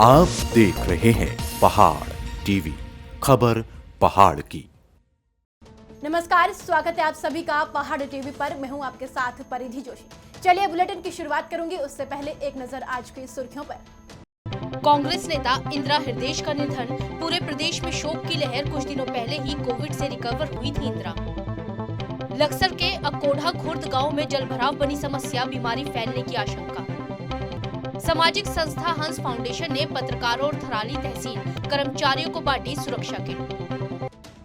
आप देख रहे हैं पहाड़ टीवी, खबर पहाड़ की। नमस्कार, स्वागत है आप सभी का पहाड़ टीवी पर। मैं हूं आपके साथ परिधि जोशी। चलिए बुलेटिन की शुरुआत करूंगी, उससे पहले एक नजर आज की सुर्खियों पर। कांग्रेस नेता इंदिरा हृदयेश का निधन, पूरे प्रदेश में शोक की लहर। कुछ दिनों पहले ही कोविड से रिकवर हुई थी इंदिरा। लक्सर के अकोढ़ा खुर्द गांव में जलभराव बनी समस्या, बीमारी फैलने की आशंका। सामाजिक संस्था हंस फाउंडेशन ने पत्रकारों और थराली तहसील कर्मचारियों को बांटी सुरक्षा किट।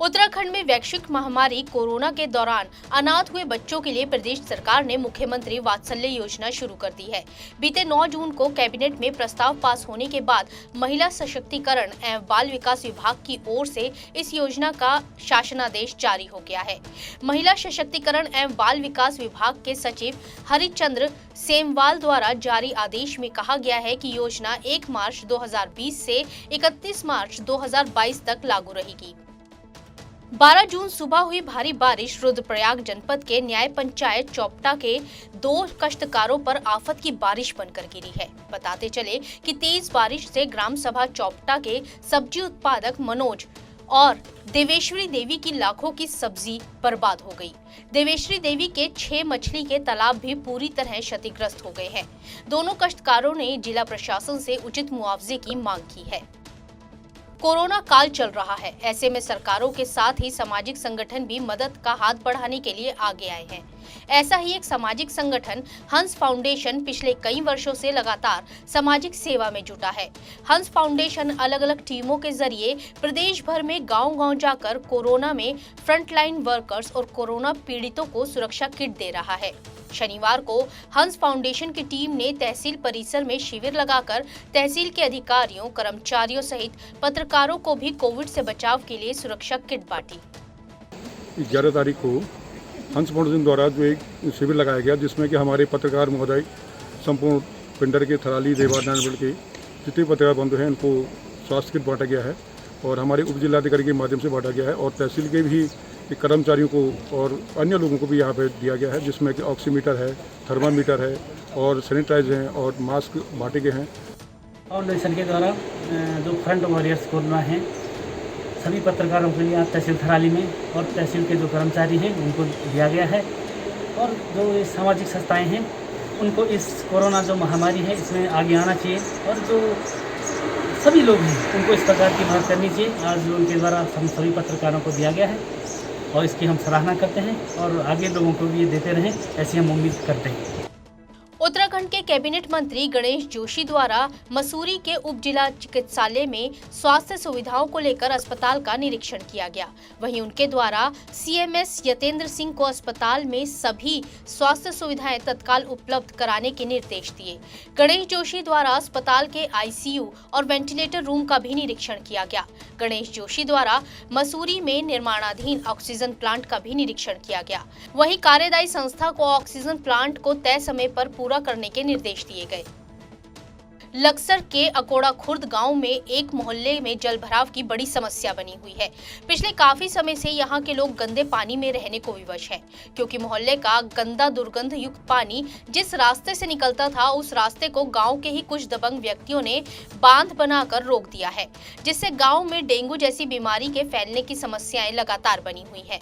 उत्तराखंड में वैश्विक महामारी कोरोना के दौरान अनाथ हुए बच्चों के लिए प्रदेश सरकार ने मुख्यमंत्री वात्सल्य योजना शुरू कर दी है। बीते 9 जून को कैबिनेट में प्रस्ताव पास होने के बाद महिला सशक्तिकरण एवं बाल विकास विभाग की ओर से इस योजना का शासनादेश जारी हो गया है। महिला सशक्तिकरण एवं बाल विकास विभाग के सचिव हरिचंद्र सेमवाल द्वारा जारी आदेश में कहा गया है कि योजना 1 मार्च 2020 से 31 मार्च 2022 तक लागू रहेगी। 12 जून सुबह हुई भारी बारिश रुद्रप्रयाग जनपद के न्याय पंचायत चौपटा के 2 कष्टकारों पर आफत की बारिश बनकर गिरी है। बताते चले कि तेज बारिश से ग्राम सभा चौपटा के सब्जी उत्पादक मनोज और देवेश्वरी देवी की लाखों की सब्जी बर्बाद हो गई। देवेश्वरी देवी के 6 मछली के तालाब भी पूरी तरह क्षतिग्रस्त हो गए हैं। दोनों कष्टकारों ने जिला प्रशासन से उचित मुआवजे की मांग की है। कोरोना काल चल रहा है, ऐसे में सरकारों के साथ ही सामाजिक संगठन भी मदद का हाथ बढ़ाने के लिए आगे आए हैं। ऐसा ही एक सामाजिक संगठन हंस फाउंडेशन पिछले कई वर्षों से लगातार सामाजिक सेवा में जुटा है। हंस फाउंडेशन अलग अलग टीमों के जरिए प्रदेश भर में गांव-गांव जाकर कोरोना में फ्रंटलाइन वर्कर्स और कोरोना पीड़ितों को सुरक्षा किट दे रहा है। शनिवार को हंस फाउंडेशन की टीम ने तहसील परिसर में शिविर लगाकर तहसील के अधिकारियों, कर्मचारियों सहित पत्रकारों को भी कोविड से बचाव के लिए सुरक्षा किट बांटी। 11 तारीख को हंस फाउंडेशन द्वारा जो एक शिविर लगाया गया, जिसमें कि हमारे पत्रकार महोदय संपूर्ण पिंडर के थराली देवा नारायणगढ़ के जितने पत्रकार बंधु हैं उनको स्वास्थ्य किट बांटा गया है और हमारे उप जिलाधिकारी के माध्यम से बांटा गया है और तहसील के भी कर्मचारियों को और अन्य लोगों को भी यहाँ पे दिया गया है, जिसमें कि ऑक्सीमीटर है, थर्मामीटर है और सैनिटाइज हैं और मास्क बांटे गए हैं। फाउंडेशन के द्वारा जो फ्रंट वॉरियर्स कोरोना हैं सभी पत्रकारों के लिए आज तहसील थराली में और तहसील के जो कर्मचारी हैं उनको दिया गया है और जो ये सामाजिक संस्थाएं हैं उनको इस कोरोना जो महामारी है इसमें आगे आना चाहिए और जो सभी लोग हैं उनको इस प्रकार की मदद करनी चाहिए। आज उनके द्वारा हम सभी पत्रकारों को दिया गया है और इसकी हम सराहना करते हैं और आगे लोगों को भी ये देते रहें, ऐसी हम उम्मीद करते हैं। उत्तराखंड के कैबिनेट मंत्री गणेश जोशी द्वारा मसूरी के उप जिला चिकित्सालय में स्वास्थ्य सुविधाओं को लेकर अस्पताल का निरीक्षण किया गया। वहीं उनके द्वारा सीएमएस यतेंद्र सिंह को अस्पताल में सभी स्वास्थ्य सुविधाएं तत्काल उपलब्ध कराने के निर्देश दिए। गणेश जोशी द्वारा अस्पताल के आईसीयू और वेंटिलेटर रूम का भी निरीक्षण किया गया। गणेश जोशी द्वारा मसूरी में निर्माणाधीन ऑक्सीजन प्लांट का भी निरीक्षण किया गया। वहीं कार्यदायी संस्था को ऑक्सीजन प्लांट को तय समय पर पूरा करने के निर्देश दिए गए। लक्सर के अकोड़ा खुर्द गांव में एक मोहल्ले में जलभराव की बड़ी समस्या बनी हुई है। पिछले काफी समय से यहां के लोग गंदे पानी में रहने को विवश हैं, क्योंकि मोहल्ले का गंदा दुर्गंध युक्त पानी जिस रास्ते से निकलता था उस रास्ते को गांव के ही कुछ दबंग व्यक्तियों ने बांध बनाकर रोक दिया है, जिससे गांव में डेंगू जैसी बीमारी के फैलने की समस्याएं लगातार बनी हुई है।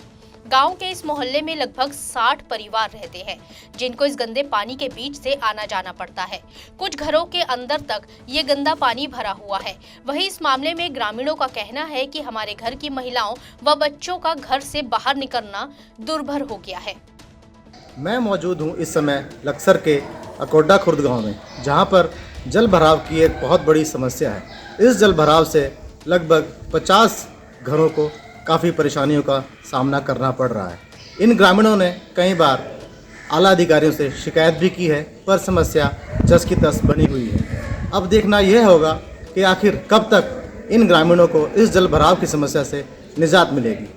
गांव के इस मोहल्ले में लगभग 60 परिवार रहते हैं, जिनको इस गंदे पानी के बीच से आना जाना पड़ता है। कुछ घरों के अंदर तक ये गंदा पानी भरा हुआ है। वहीं इस मामले में ग्रामीणों का कहना है कि हमारे घर की महिलाओं व बच्चों का घर से बाहर निकलना दुर्भर हो गया है। मैं मौजूद हूँ इस समय लक्सर के अकोड़ा खुर्द गाँव में, जहाँ पर जल भराव की एक बहुत बड़ी समस्या है। इस जल भराव से लगभग 50 घरों को काफ़ी परेशानियों का सामना करना पड़ रहा है। इन ग्रामीणों ने कई बार आला अधिकारियों से शिकायत भी की है, पर समस्या जस की तस बनी हुई है। अब देखना यह होगा कि आखिर कब तक इन ग्रामीणों को इस जल भराव की समस्या से निजात मिलेगी।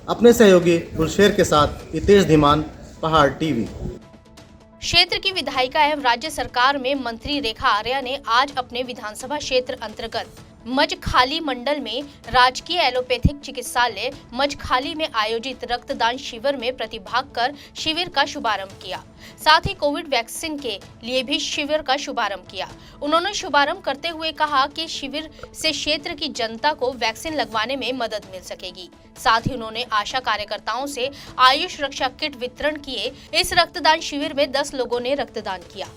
अपने सहयोगी गुलशेर के साथ हितेश धीमान, पहाड़ टीवी। क्षेत्र की विधायिका एवं राज्य सरकार में मंत्री रेखा आर्या ने आज अपने विधानसभा क्षेत्र अंतर्गत मजखाली मंडल में राजकीय एलोपैथिक चिकित्सालय मजखाली में आयोजित रक्तदान शिविर में प्रतिभाग कर शिविर का शुभारंभ किया। साथ ही कोविड वैक्सीन के लिए भी शिविर का शुभारंभ किया। उन्होंने शुभारंभ करते हुए कहा कि शिविर से क्षेत्र की जनता को वैक्सीन लगवाने में मदद मिल सकेगी। साथ ही उन्होंने आशा कार्यकर्ताओं से आयुष रक्षा किट वितरण किए। इस रक्तदान शिविर में 10 लोगों ने रक्तदान किया।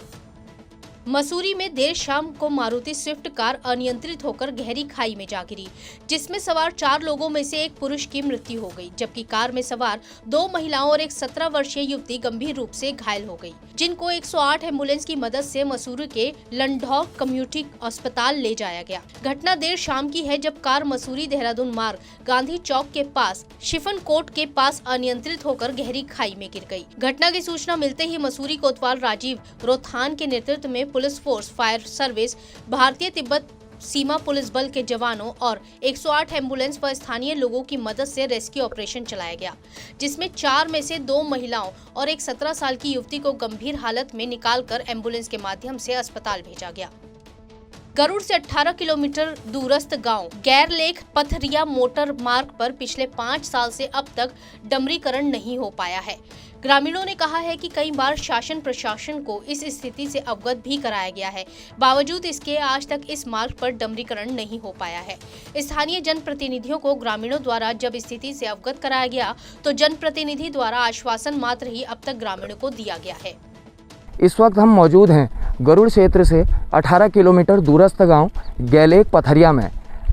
मसूरी में देर शाम को मारुति स्विफ्ट कार अनियंत्रित होकर गहरी खाई में जा गिरी, जिसमें सवार 4 लोगों में से एक पुरुष की मृत्यु हो गई, जबकि कार में सवार 2 महिलाओं और एक 17 वर्षीय युवती गंभीर रूप से घायल हो गई, जिनको 108 एम्बुलेंस की मदद से मसूरी के लंढौर कम्युनिटी अस्पताल ले जाया गया। घटना देर शाम की है, जब कार मसूरी देहरादून मार्ग गांधी चौक के पास शिफन कोट के पास अनियंत्रित होकर गहरी खाई में गिर गई। घटना की सूचना मिलते ही मसूरी कोतवाल राजीव रोथान के नेतृत्व में पुलिस फोर्स, फायर सर्विस, भारतीय तिब्बत सीमा पुलिस बल के जवानों और 108 एम्बुलेंस व स्थानीय लोगों की मदद से रेस्क्यू ऑपरेशन चलाया गया, जिसमें 4 में से 2 महिलाओं और एक 17 साल की युवती को गंभीर हालत में निकालकर एम्बुलेंस के माध्यम से अस्पताल भेजा गया। गरुड़ से 18 किलोमीटर दूरस्थ गांव गैरलेख पथरिया मोटर मार्ग पर पिछले 5 साल से अब तक डमरीकरण नहीं हो पाया है। ग्रामीणों ने कहा है कि कई बार शासन प्रशासन को इस स्थिति से अवगत भी कराया गया है, बावजूद इसके आज तक इस मार्ग पर डमरीकरण नहीं हो पाया है। स्थानीय जनप्रतिनिधियों को ग्रामीणों द्वारा जब स्थिति से अवगत कराया गया तो जनप्रतिनिधि द्वारा आश्वासन मात्र ही अब तक ग्रामीणों को दिया गया है। इस वक्त हम मौजूद हैं गरुड़ क्षेत्र से 18 किलोमीटर दूरस्थ गांव गैलेक पथरिया में,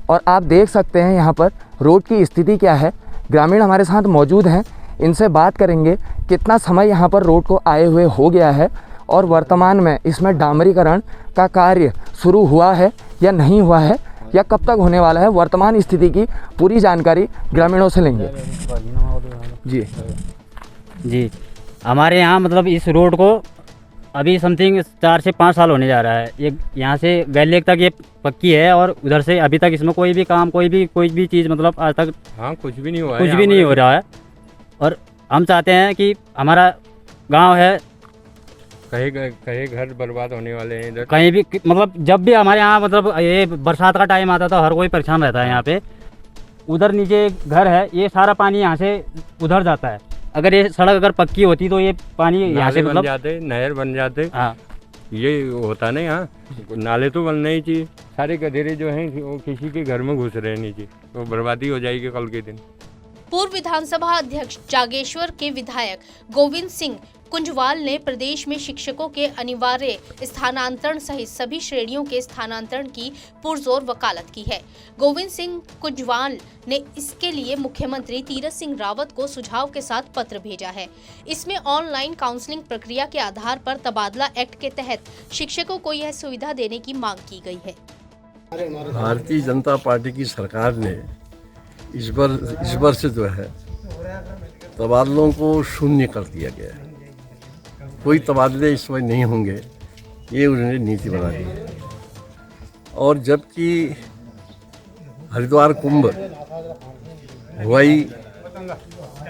और आप देख सकते हैं यहाँ पर रोड की स्थिति क्या है। ग्रामीण हमारे साथ मौजूद हैं, इनसे बात करेंगे कितना समय यहाँ पर रोड को आए हुए हो गया है और वर्तमान में इसमें डामरीकरण का कार्य शुरू हुआ है या नहीं हुआ है या कब तक होने वाला है। वर्तमान स्थिति की पूरी जानकारी ग्रामीणों से लेंगे। जी हमारे यहाँ मतलब इस रोड को अभी समथिंग 4 से 5 साल होने जा रहा है। ये यहाँ से गैलेक तक ये पक्की है और उधर से अभी तक इसमें कोई भी काम कोई भी चीज़ मतलब आज तक कुछ भी नहीं हुआ कुछ भी नहीं हो रहा है। और हम चाहते हैं कि हमारा गांव है, कहीं घर बर्बाद होने वाले हैं इधर, कहीं भी मतलब जब भी हमारे यहाँ मतलब ये बरसात का टाइम आता था हर कोई परेशान रहता है यहाँ पे। उधर नीचे घर है, ये सारा पानी यहाँ से उधर जाता है। अगर ये सड़क अगर पक्की होती तो ये पानी यहाँ से मतलब नहर बन जाते। हाँ ये होता नहीं। हाँ नाले तो बनना ही चाहिए। सारे गधेरे जो हैं वो किसी के घर में घुस रहे नीचे, तो बर्बादी हो जाएगी कल के दिन। पूर्व विधानसभा अध्यक्ष जागेश्वर के विधायक गोविंद सिंह कुंजवाल ने प्रदेश में शिक्षकों के अनिवार्य स्थानांतरण सहित सभी श्रेणियों के स्थानांतरण की पुरजोर वकालत की है। गोविंद सिंह कुंजवाल ने इसके लिए मुख्यमंत्री तीरथ सिंह रावत को सुझाव के साथ पत्र भेजा है। इसमें ऑनलाइन काउंसलिंग प्रक्रिया के आधार पर तबादला एक्ट के तहत शिक्षकों को यह सुविधा देने की मांग की गई है। भारतीय जनता पार्टी की सरकार ने इस वर्ष जो है तबादलों को शून्य कर दिया गया है। कोई तबादले इस वक्त नहीं होंगे, ये उन्होंने नीति बना दी है। और जबकि हरिद्वार कुंभ हुई,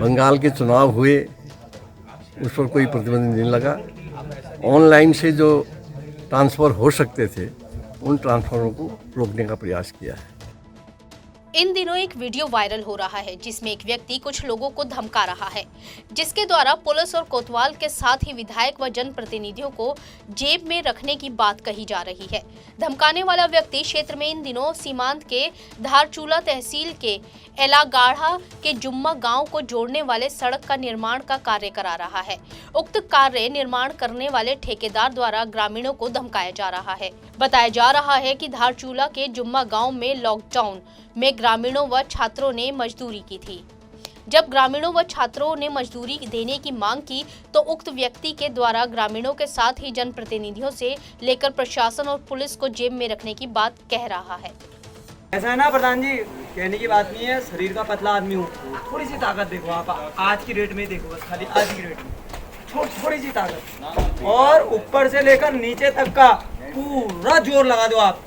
बंगाल के चुनाव हुए, उस पर कोई प्रतिबंध नहीं लगा। ऑनलाइन से जो ट्रांसफ़र हो सकते थे उन ट्रांसफ़रों को रोकने का प्रयास किया है। इन दिनों एक वीडियो वायरल हो रहा है जिसमें एक व्यक्ति कुछ लोगों को धमका रहा है, जिसके द्वारा पुलिस और कोतवाल के साथ ही विधायक व जनप्रतिनिधियों को जेब में रखने की बात कही जा रही है। धमकाने वाला व्यक्ति क्षेत्र में इन दिनों सीमांत के धारचूला तहसील के एलागाढ़ा के जुम्मा गांव को जोड़ने वाले सड़क का निर्माण का कार्य करा रहा है। उक्त कार्य निर्माण करने वाले ठेकेदार द्वारा ग्रामीणों को धमकाया जा रहा है। बताया जा रहा है कि धारचूला के जुम्मा गांव में लॉकडाउन में ग्रामीणों व छात्रों ने मजदूरी की थी। जब ग्रामीणों व छात्रों ने मजदूरी देने की मांग की तो उक्त व्यक्ति के द्वारा ग्रामीणों के साथ ही जनप्रतिनिधियों से लेकर प्रशासन और पुलिस को जेब में रखने की बात कह रहा है। ऐसा है ना प्रधान जी, कहने की बात नहीं है, शरीर का पतला आदमी हूँ, थोड़ी सी ताकत देखो आप आज की रेट में देखो, बस खाली आज की रेट में थोड़ी सी ताकत, और ऊपर से लेकर नीचे तक का पूरा जोर लगा दो आप।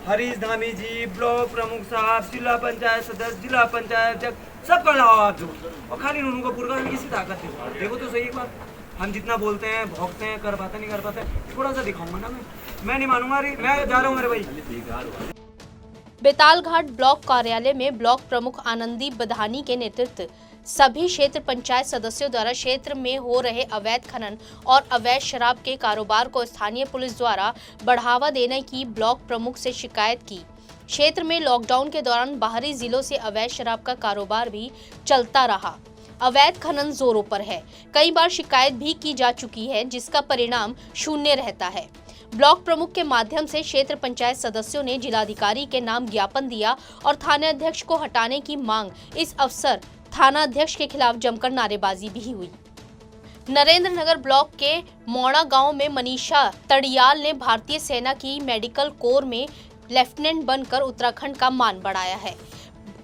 हरीश धामी जी, ब्लॉक प्रमुख साहब, जिला पंचायत सदस्य, जिला पंचायत सब कर लगाओ आप जोर, और खाली उनको पूरा किसी ताकत देखो तो सही। एक बार हम जितना बोलते हैं भोगते हैं, कर पाते नहीं कर पाते, थोड़ा सा दिखाऊंगा ना मैं नहीं मानूंगा। मैं जा रहा हूँ मेरे भाई। बेतालघाट ब्लॉक कार्यालय में ब्लॉक प्रमुख आनंदी बधानी के नेतृत्व सभी क्षेत्र पंचायत सदस्यों द्वारा क्षेत्र में हो रहे अवैध खनन और अवैध शराब के कारोबार को स्थानीय पुलिस द्वारा बढ़ावा देने की ब्लॉक प्रमुख से शिकायत की। क्षेत्र में लॉकडाउन के दौरान बाहरी जिलों से अवैध शराब का कारोबार भी चलता रहा। अवैध खनन जोरों पर है। कई बार शिकायत भी की जा चुकी है, जिसका परिणाम शून्य रहता है। ब्लॉक प्रमुख के माध्यम से क्षेत्र पंचायत सदस्यों ने जिलाधिकारी के नाम ज्ञापन दिया और थाना अध्यक्ष को हटाने की मांग। इस अवसर थाना अध्यक्ष के खिलाफ जमकर नारेबाजी भी हुई। नरेंद्र नगर ब्लॉक के मोड़ा गांव में मनीषा तड़ियाल ने भारतीय सेना की मेडिकल कोर में लेफ्टिनेंट बनकर उत्तराखंड का मान बढ़ाया है।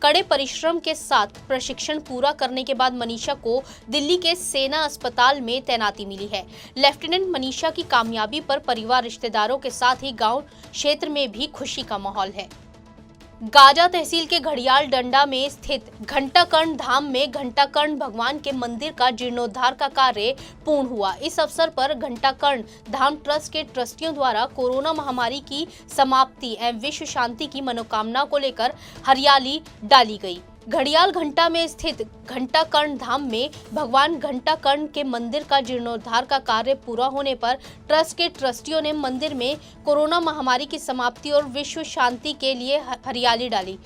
कड़े परिश्रम के साथ प्रशिक्षण पूरा करने के बाद मनीषा को दिल्ली के सेना अस्पताल में तैनाती मिली है। लेफ्टिनेंट मनीषा की कामयाबी पर परिवार, रिश्तेदारों के साथ ही गांव क्षेत्र में भी खुशी का माहौल है। गाजा तहसील के घड़ियाल डंडा में स्थित घंटाकर्ण धाम में घंटाकर्ण भगवान के मंदिर का जीर्णोद्धार का कार्य पूर्ण हुआ। इस अवसर पर घंटाकर्ण धाम ट्रस्ट के ट्रस्टियों द्वारा कोरोना महामारी की समाप्ति एवं विश्व शांति की मनोकामना को लेकर हरियाली डाली गई। घड़ियाल घंटा में स्थित घंटाकर्ण धाम में भगवान घंटाकर्ण के मंदिर का जीर्णोद्धार का कार्य पूरा होने पर ट्रस्ट के ट्रस्टियों ने मंदिर में कोरोना महामारी की समाप्ति और विश्व शांति के लिए हरियाली डाली।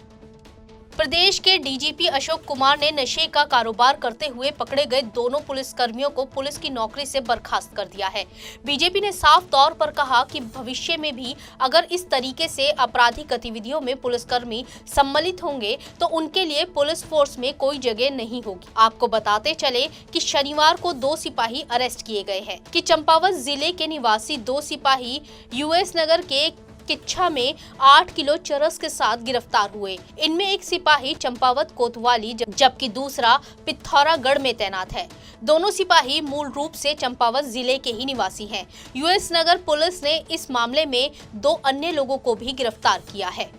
प्रदेश के डीजीपी अशोक कुमार ने नशे का कारोबार करते हुए पकड़े गए दोनों पुलिसकर्मियों को पुलिस की नौकरी से बर्खास्त कर दिया है। बीजेपी ने साफ तौर पर कहा कि भविष्य में भी अगर इस तरीके से आपराधिक गतिविधियों में पुलिसकर्मी सम्मिलित होंगे तो उनके लिए पुलिस फोर्स में कोई जगह नहीं होगी। आपको बताते चले कि शनिवार को 2 सिपाही अरेस्ट किए गए हैं कि चंपावत जिले के निवासी 2 सिपाही यूएस नगर के किच्छा में 8 किलो चरस के साथ गिरफ्तार हुए। इनमें एक सिपाही चंपावत कोतवाली जबकि दूसरा पिथौरागढ़ में तैनात है। दोनों सिपाही मूल रूप से चंपावत जिले के ही निवासी हैं। यूएस नगर पुलिस ने इस मामले में 2 अन्य लोगों को भी गिरफ्तार किया है।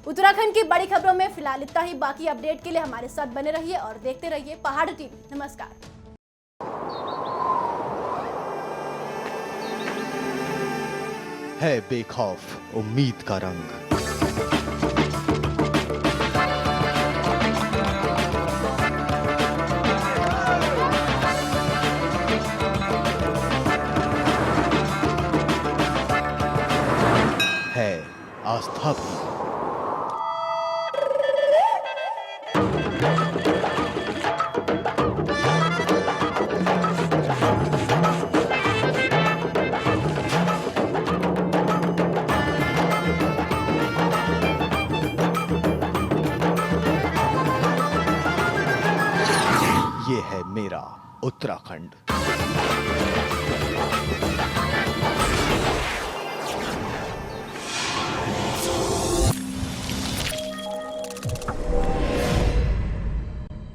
उत्तराखंड की बड़ी खबरों में फिलहाल इतना ही। बाकी अपडेट के लिए हमारे साथ बने रहिए और देखते रहिए पहाड़ टीवी। नमस्कार। है बेखौफ उम्मीद का रंग। है आस्था भी। ये है मेरा उत्तराखंड।